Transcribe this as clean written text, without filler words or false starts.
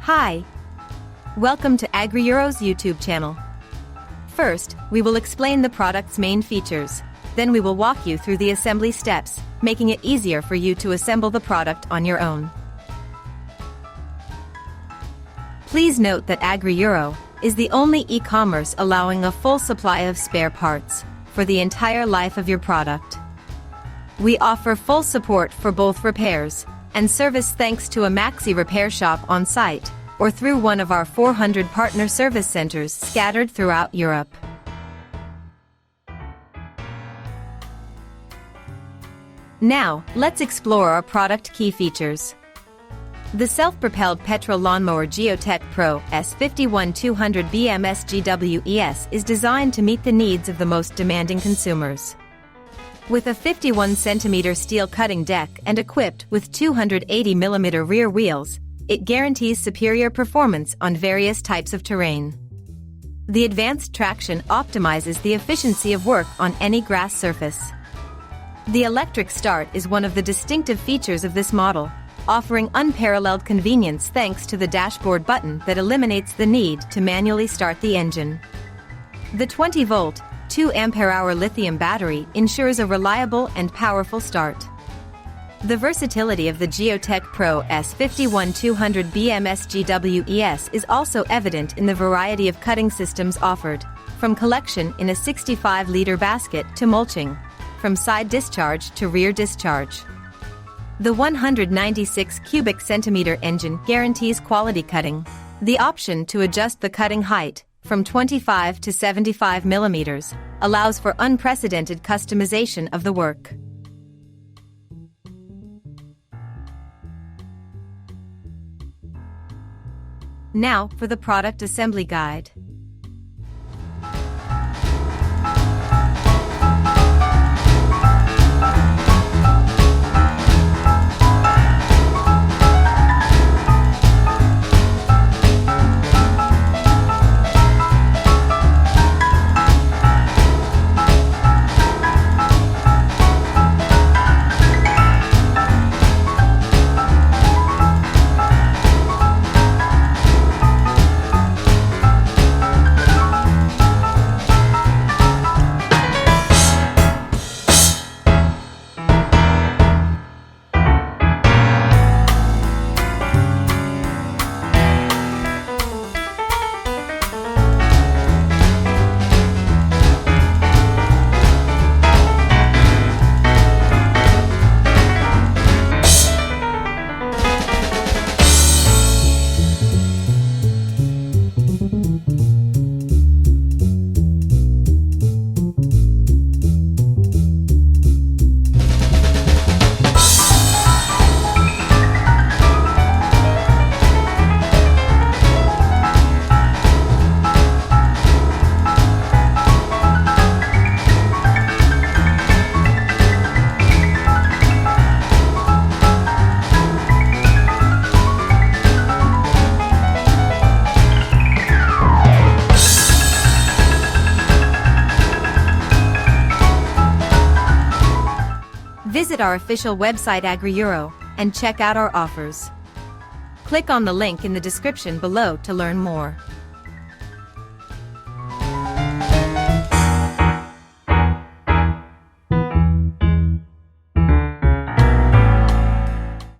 Hi! Welcome to AgriEuro's YouTube channel. First, we will explain the product's main features. Then we will walk you through the assembly steps, making it easier for you to assemble the product on your own. Please note that AgriEuro is the only e-commerce allowing a full supply of spare parts for the entire life of your product. We offer full support for both repairs and service thanks to a Maxi repair shop on site or through one of our 400 partner service centers scattered throughout Europe. Now, let's explore our product key features. The self-propelled petrol lawnmower Geotech Pro S51-200 BMSGW ES is designed to meet the needs of the most demanding consumers. With a 51 cm steel cutting deck and equipped with 280 mm rear wheels, it guarantees superior performance on various types of terrain. The advanced traction optimizes the efficiency of work on any grass surface. The electric start is one of the distinctive features of this model, offering unparalleled convenience thanks to the dashboard button that eliminates the need to manually start the engine. The 20-volt, 2 Ah lithium battery ensures a reliable and powerful start. The versatility of the Geotech Pro S51-200 BMSGW ES is also evident in the variety of cutting systems offered, from collection in a 65-liter basket to mulching, from side discharge to rear discharge. The 196 cubic centimeter engine guarantees quality cutting. The option to adjust the cutting height from 25 to 75 millimeters allows for unprecedented customization of the work. Now for the product assembly guide. Visit our official website AgriEuro and check out our offers. Click on the link in the description below to learn more.